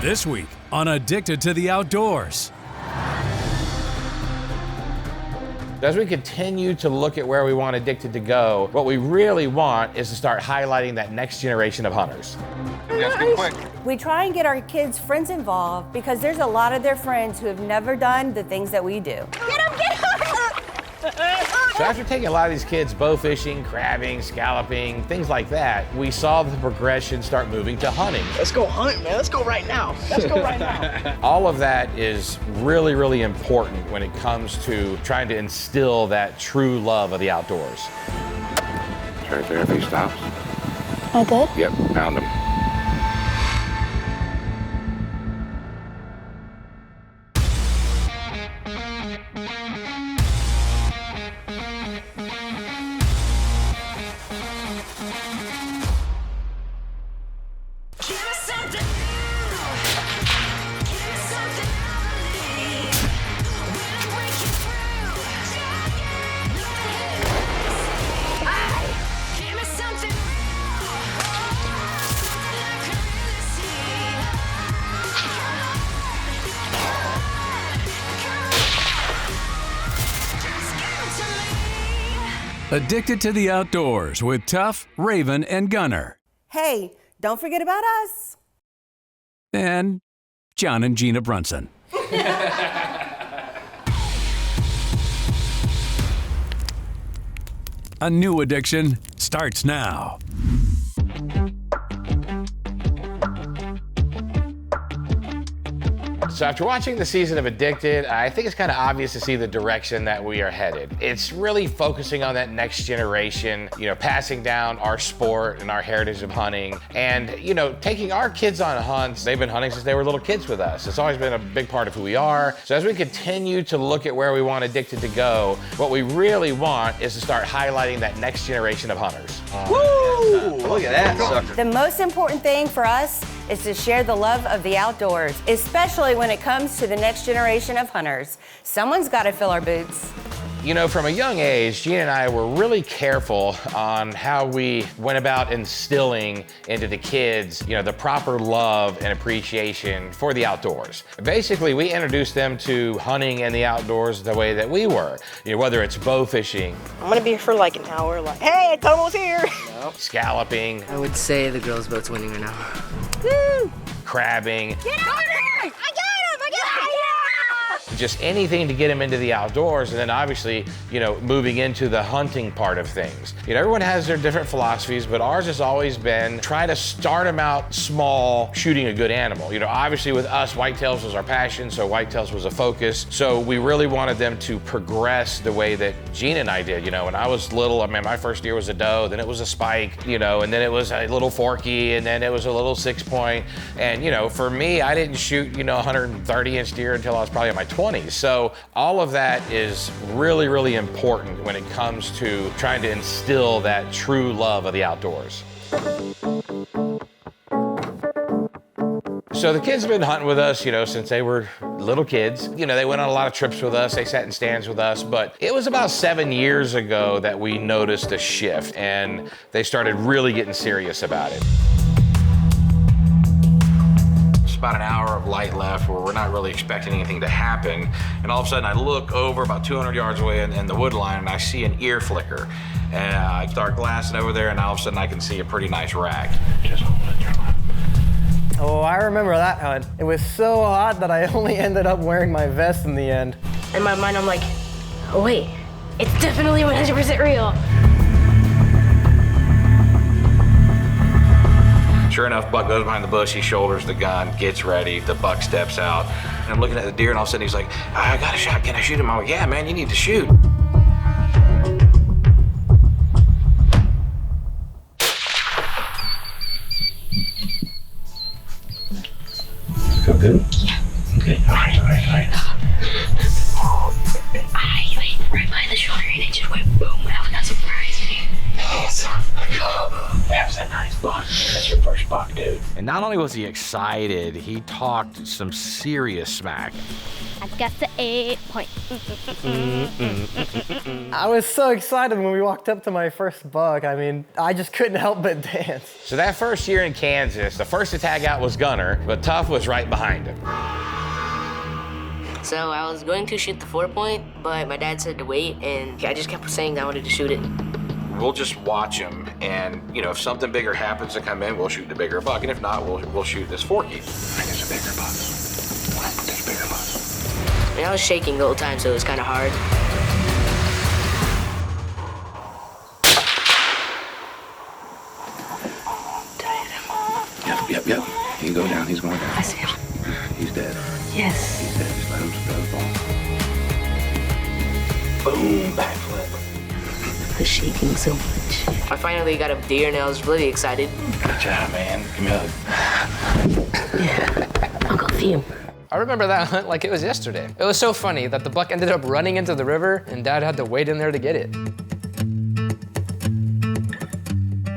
This week on Addicted to the Outdoors. As we continue to look at where we want Addicted to go, what we really want is to start highlighting that next generation of hunters. Yes, get quick. We try and get our kids' friends involved because there's a lot of their friends who have never done the things that we do. Get them, get them! So after taking a lot of these kids bow fishing, crabbing, scalloping, things like that, we saw the progression start moving to hunting. Let's go hunt, man. Let's go right now. Let's go right now. All of that is really, really important when it comes to trying to instill that true love of the outdoors. Right there if he stops. I good? Yep, found him. Addicted to the Outdoors with Tuff, Raven, and Gunner. Hey, don't forget about us. And Jon and Gina Brunson. A new addiction starts now. So after watching the season of Addicted, I think it's kind of obvious to see the direction that we are headed. It's really focusing on that next generation, passing down our sport and our heritage of hunting and, taking our kids on hunts. They've been hunting since they were little kids with us. It's always been a big part of who we are. So as we continue to look at where we want Addicted to go, what we really want is to start highlighting that next generation of hunters. Woo! Look at that sucker. The most important thing for us is to share the love of the outdoors, especially when it comes to the next generation of hunters. Someone's got to fill our boots. From a young age, Gina and I were really careful on how we went about instilling into the kids, the proper love and appreciation for the outdoors. Basically, we introduced them to hunting and the outdoors the way that we were. Whether it's bow fishing. I'm gonna be here for like an hour, hey, it's almost here. Scalloping. I would say the girls' boat's winning right now. Woo! Crabbing. Get over there! I got him! Just anything to get them into the outdoors, and then obviously, moving into the hunting part of things. Everyone has their different philosophies, but ours has always been try to start them out small, shooting a good animal. Obviously with us, whitetails was our passion, so whitetails was a focus. So we really wanted them to progress the way that Gina and I did. When I was little, my first year was a doe, then it was a spike, and then it was a little forky, and then it was a little 6-point. And for me, I didn't shoot, 130-inch deer until I was probably in my 20s. So all of that is really, really important when it comes to trying to instill that true love of the outdoors. So the kids have been hunting with us, since they were little kids. They went on a lot of trips with us, they sat in stands with us, but it was about 7 years ago that we noticed a shift and they started really getting serious about it. About an hour of light left where we're not really expecting anything to happen, and all of a sudden I look over about 200 yards away in the wood line and I see an ear flicker, and I start glassing over there and all of a sudden I can see a pretty nice rack. Just hold it, turn left. Oh, I remember that hunt. It was so hot that I only ended up wearing my vest in the end. In my mind I'm like, oh wait, it's definitely 100% real. Sure enough, Buck goes behind the bush, he shoulders the gun, gets ready, the buck steps out, and I'm looking at the deer and all of a sudden he's like, I got a shot, can I shoot him? I'm like, yeah man, you need to shoot. Feel good? Yeah. Okay, all right. I went right by the shoulder and it just went boom. I got surprised. That was a nice buck. That's your first buck, dude. And not only was he excited, he talked some serious smack. I've got the 8 point. I was so excited when we walked up to my first buck. I mean, I just couldn't help but dance. So that first year in Kansas, the first to tag out was Gunner, but Tuff was right behind him. So I was going to shoot the 4-point, but my dad said to wait, and I just kept saying I wanted to shoot it. We'll just watch him, and if something bigger happens to come in, we'll shoot the bigger buck, and if not, we'll shoot this forky. There's a bigger buck. There's a bigger buck. I mean, I was shaking the whole time, so it was kind of hard. Yep. He can go down. He's going down. I see him. He's dead. Yes. He's dead. Just let him fall. Boom, backflip. I was shaking so much. I finally got a deer, and I was really excited. Good job, man. Give me a hug. Yeah. I'll go feed him. I remember that hunt like it was yesterday. It was so funny that the buck ended up running into the river and Dad had to wait in there to get it.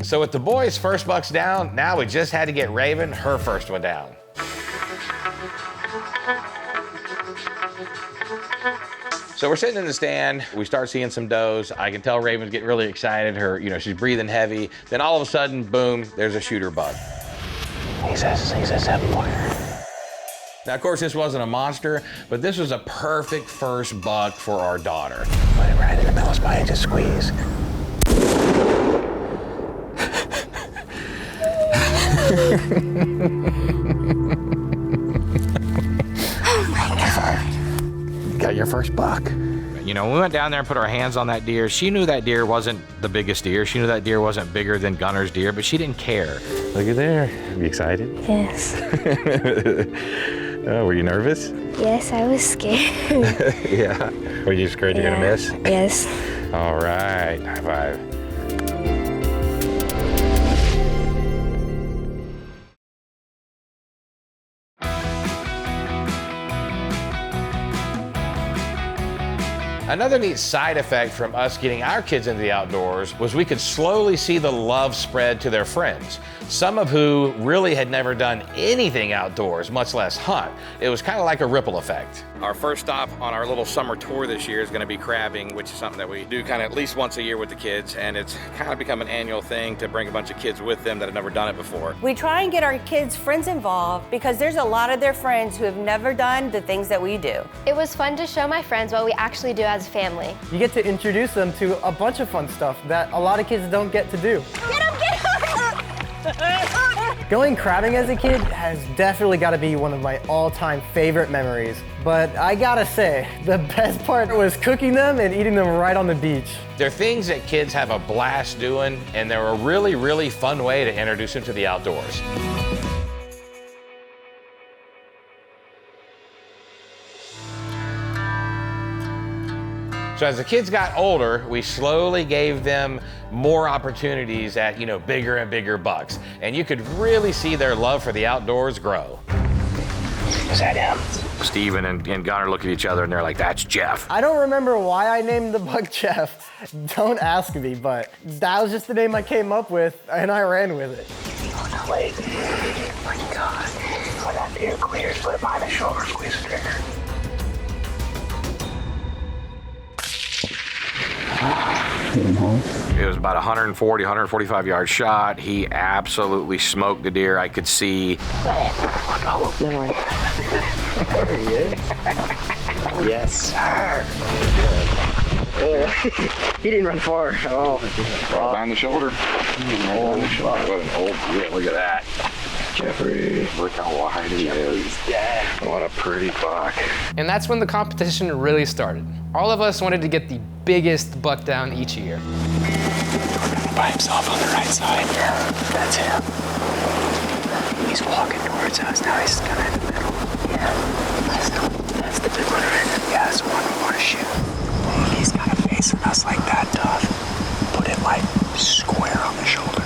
So with the boys' first bucks down, now we just had to get Raven her first one down. So we're sitting in the stand, we start seeing some does. I can tell Raven's getting really excited. She's breathing heavy. Then all of a sudden, boom, there's a shooter buck. He's a 7-pointer. Now, of course, this wasn't a monster, but this was a perfect first buck for our daughter. Put it right in the middle of his body, just squeeze. Oh my God. You got your first buck. We went down there and put our hands on that deer. She knew that deer wasn't the biggest deer. She knew that deer wasn't bigger than Gunner's deer, but she didn't care. Look at there. You excited? Yes. Oh, were you nervous? Yes, I was scared. Yeah. Were you scared you're gonna miss? Yes. All right. High five. Another neat side effect from us getting our kids into the outdoors was we could slowly see the love spread to their friends, some of who really had never done anything outdoors, much less hunt. It was kind of like a ripple effect. Our first stop on our little summer tour this year is going to be crabbing, which is something that we do kind of at least once a year with the kids, and it's kind of become an annual thing to bring a bunch of kids with them that have never done it before. We try and get our kids' friends involved because there's a lot of their friends who have never done the things that we do. It was fun to show my friends what we actually do as a family. You get to introduce them to a bunch of fun stuff that a lot of kids don't get to do. Get him! Going crabbing as a kid has definitely got to be one of my all-time favorite memories. But I gotta say, the best part was cooking them and eating them right on the beach. They're things that kids have a blast doing, and they're a really, really fun way to introduce them to the outdoors. So as the kids got older, we slowly gave them more opportunities at, bigger and bigger bucks. And you could really see their love for the outdoors grow. Is that him? Steven and Gunner look at each other and they're like, that's Jeff. I don't remember why I named the buck Jeff. Don't ask me, but that was just the name I came up with and I ran with it. Oh, no, wait. Oh my God. When that deer clears, put it behind his shoulder, squeeze the trigger. It was about 140, 145 yard shot. He absolutely smoked the deer. I could see. Oh, never mind. There he is. Yes, sir. He didn't run far at all. Behind the shoulder. What an old deer. Look at that. Jeffrey, look how wide he is. Yeah. What a pretty buck. And that's when the competition really started. All of us wanted to get the biggest buck down each year. By himself on the right side. Yeah, that's him. He's walking towards us. Now he's kind of in the middle. Yeah. That's the big one, right? Yeah, that's the one we want to shoot. He's got to facing us like that, Tuff. Put it like square on the shoulder.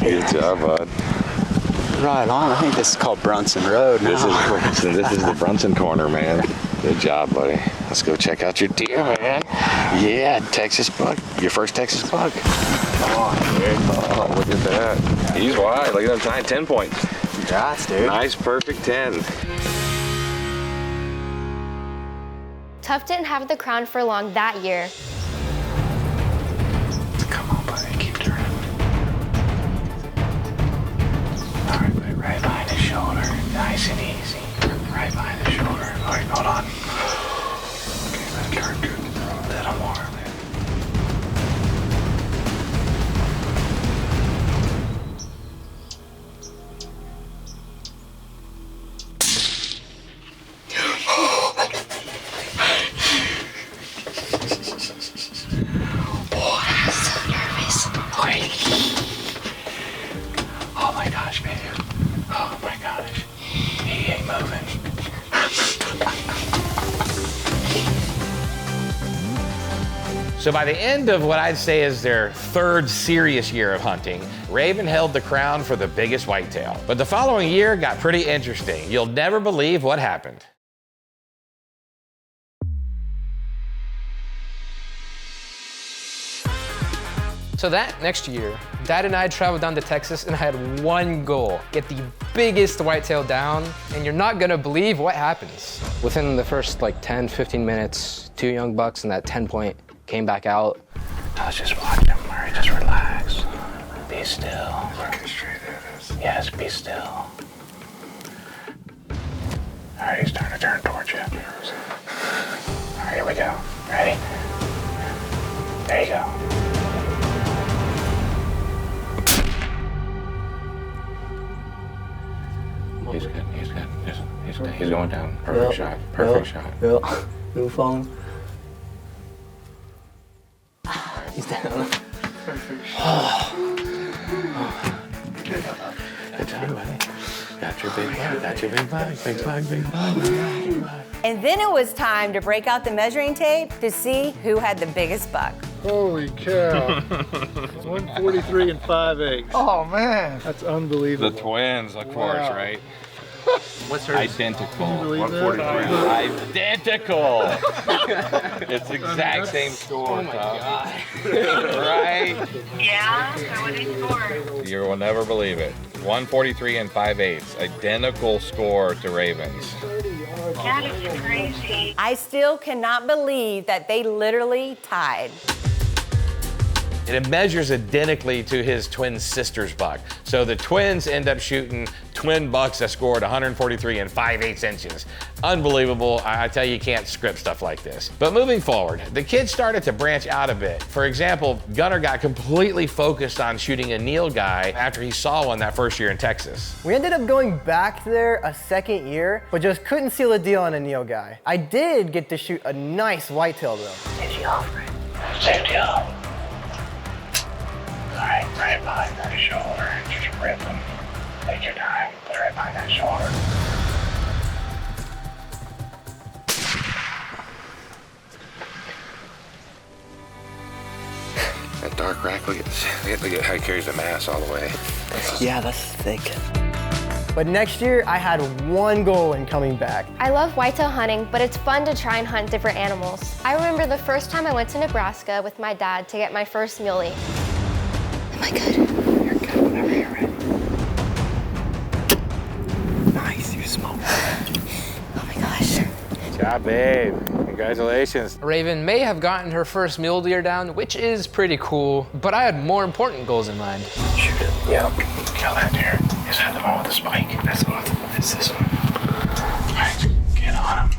Good job, bud. All right on. I think this is called Brunson Road now. This is Brunson. This is the Brunson corner, man. Good job, buddy. Let's go check out your deer, man. Yeah, Texas buck. Your first Texas buck. Oh, look at that. He's wide. Look at that 10 points. Congrats, dude. Nice, perfect 10. Tuff didn't have the crown for long that year. Come on, buddy. Keep turning. All right, put it right behind his shoulder. Nice and easy. Right behind the shoulder. All right, hold on. Okay, let him turn good. A little more. Oh my gosh, baby. Oh my gosh. He ain't moving. So by the end of what I'd say is their third serious year of hunting, Raven held the crown for the biggest whitetail. But the following year got pretty interesting. You'll never believe what happened. So that next year, Dad and I traveled down to Texas and I had one goal, get the biggest whitetail down, and you're not gonna believe what happens. Within the first like 10, 15 minutes, 2 young bucks and that 10 point came back out. I was just watching him, Murray. Just relax. Be still. Looking straight at us. Yes, be still. All right, he's starting to turn towards you. All right, here we go. Ready? There you go. He's good, he's good. He's going down. Perfect shot. Perfect shot. Yeah. Who falling? He's down. Good job, buddy. Got your big bug. Got your big bug. Big bug, big bug. And then it was time to break out the measuring tape to see who had the biggest buck. Holy cow. 143 and 5/8. Oh man. That's unbelievable. The twins, of course, right? What's her? Identical. Can you believe 143. Identical. It's the exact same score. Oh my God. Right? Yeah? So what did he score? You will never believe it. 143 and 5/8. Identical score to Ravens. That is crazy. I still cannot believe that they literally tied. And it measures identically to his twin sister's buck. So the twins end up shooting twin bucks that scored 143 and 5/8 inches. Unbelievable. I tell you, you can't script stuff like this. But moving forward, the kids started to branch out a bit. For example, Gunner got completely focused on shooting a nilgai after he saw one that first year in Texas. We ended up going back there a second year, but just couldn't seal a deal on a nilgai. I did get to shoot a nice whitetail though. Safety off, right? Safety off. All right, right behind that shoulder. Just rip him. Take your time. Put it right behind that shoulder. That dark rack, look at how he carries the mass all the way. Yeah, that's thick. But next year, I had one goal in coming back. I love whitetail hunting, but it's fun to try and hunt different animals. I remember the first time I went to Nebraska with my dad to get my first muley. Am I good? You're good whenever you're ready. Nice, you're small. Oh my gosh. Good job, babe. Congratulations. Raven may have gotten her first mule deer down, which is pretty cool, but I had more important goals in mind. Shoot it. Yep. Kill that deer. Is that the one with the spike? That's the one. It's this one. All right, get on him.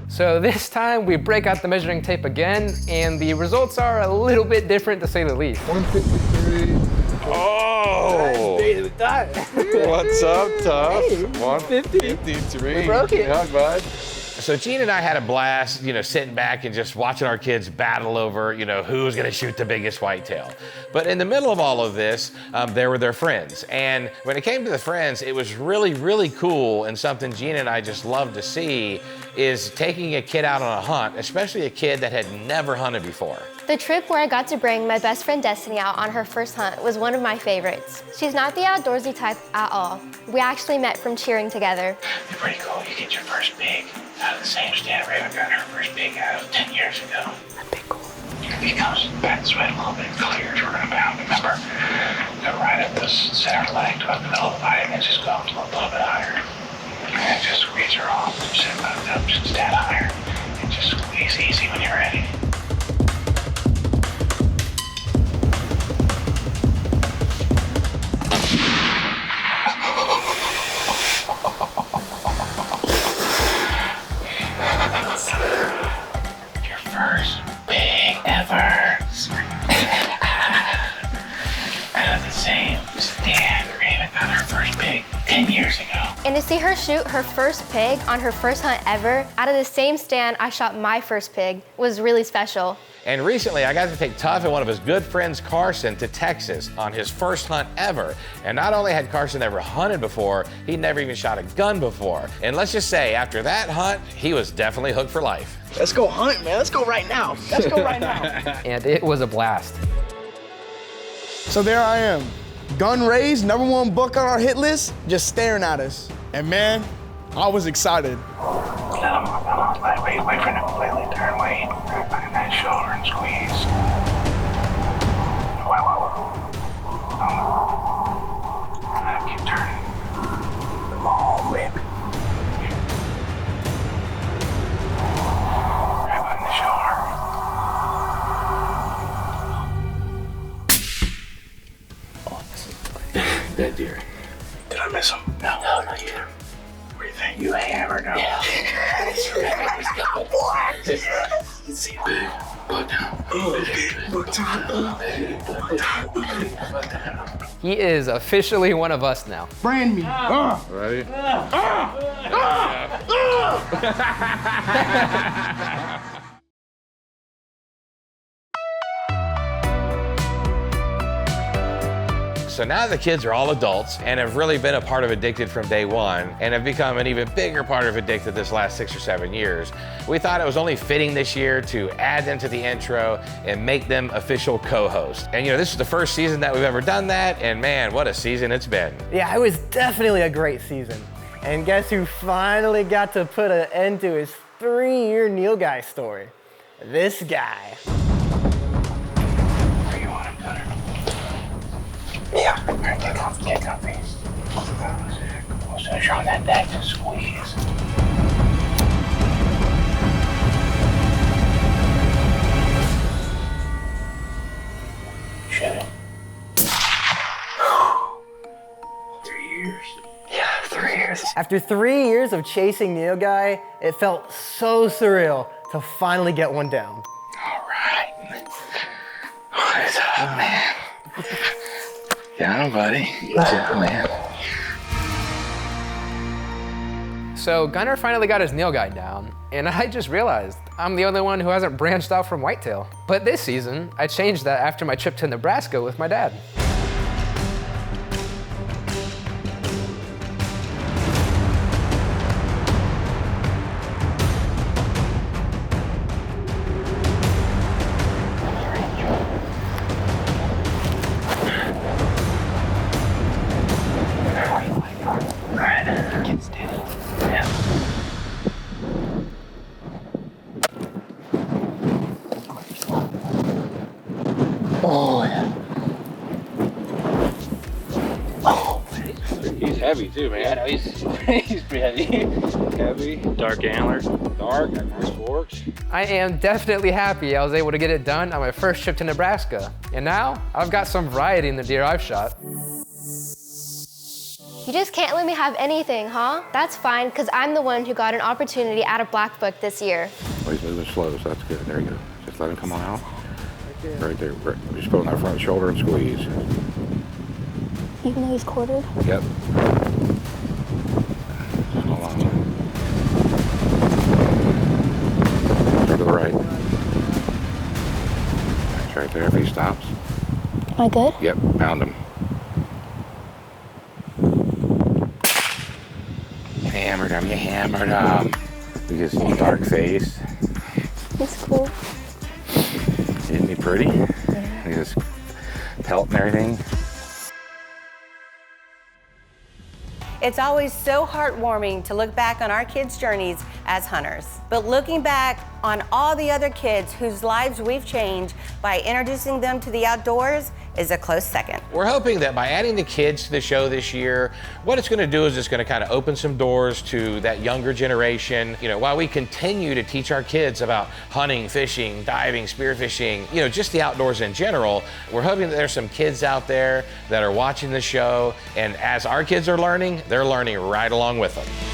So this time we break out the measuring tape again, and the results are a little bit different to say the least. 153. Oh! What's up, Tuff? Hey, 153. We broke it. Yeah, bud. So Gina and I had a blast, sitting back and just watching our kids battle over, who's gonna shoot the biggest whitetail. But in the middle of all of this, there were their friends. And when it came to the friends, it was really, really cool and something Gina and I just loved to see. is taking a kid out on a hunt, especially a kid that had never hunted before. The trip where I got to bring my best friend Destiny out on her first hunt was one of my favorites. She's not the outdoorsy type at all. We actually met from cheering together. It's pretty cool. You get your first pig out of the same stand Raven got her first pig out of 10 years ago. That'd be cool. He comes back sweat a little bit clears. We're going to pound. Remember, go right up the center leg to up the middle of the body and then just go up a little bit higher. And just squeeze her off. Just sit back up, just stand higher. And just squeeze easy when you're ready. Your first pig ever. Out of the same stand, Raven got her first pig 10 years ago. And to see her shoot her first pig on her first hunt ever, out of the same stand I shot my first pig, was really special. And recently, I got to take Tuff and one of his good friends, Carson, to Texas on his first hunt ever. And not only had Carson never hunted before, he'd never even shot a gun before. And let's just say, after that hunt, he was definitely hooked for life. Let's go hunt, man. Let's go right now. Let's go right now. And it was a blast. So there I am, gun raised, #1 book on our hit list, just staring at us. And man, I was excited. Wait for him to completely turn. Wait. Back in that shoulder and squeeze. Wait. Keep turning. Oh, whip. Right on the shoulder. Dead deer. Did I miss him? No, not you. What do you think? You hammered him. Yeah. You see big. Buck down. Buck down. He is officially one of us now. Brand me. Ready? So now the kids are all adults and have really been a part of Addicted from day one and have become an even bigger part of Addicted this last 6 or 7 years. We thought it was only fitting this year to add them to the intro and make them official co-hosts. And you know, this is the first season that we've ever done that, and man, what a season it's been. Yeah, it was definitely a great season. And guess who finally got to put an end to his 3-year nilgai story? This guy. Where you want him, Gunner? Yeah. All right, get comfy. As soon as you're on that deck, just squeeze. Shoot him. 3 years. Yeah, 3 years. After 3 years of chasing nilgai, it felt so surreal to finally get one down. All right. What's up, man? Yeah, buddy. What's up, man? So Gunner finally got his nilgai down, and I just realized I'm the only one who hasn't branched out from whitetail. But this season, I changed that after my trip to Nebraska with my dad. Oh, yeah. Oh, he's heavy too, man. Yeah, no, he's pretty heavy. Heavy, dark antlers, dark, got nice forks. I am definitely happy I was able to get it done on my first trip to Nebraska. And now, I've got some variety in the deer I've shot. You just can't let me have anything, huh? That's fine, because I'm the one who got an opportunity at a Blackbuck this year. Well, he's moving slow, so that's good. There you go. Just let him come on out. Right there. Just put on that front shoulder and squeeze. Even though he's quartered? Yep. Hold on. Turn to the right. That's right there if he stops. Am I good? Yep, pound him. You hammered him. Because his dark face. He's cool. Isn't he pretty? Yeah. His pelt and everything. It's always so heartwarming to look back on our kids' journeys as hunters. But looking back on all the other kids whose lives we've changed by introducing them to the outdoors is a close second. We're hoping that by adding the kids to the show this year, what it's going to do is it's going to kind of open some doors to that younger generation. You know, while we continue to teach our kids about hunting, fishing, diving, spearfishing, you know, just the outdoors in general, we're hoping that there's some kids out there that are watching the show, and as our kids are learning, they're learning right along with them.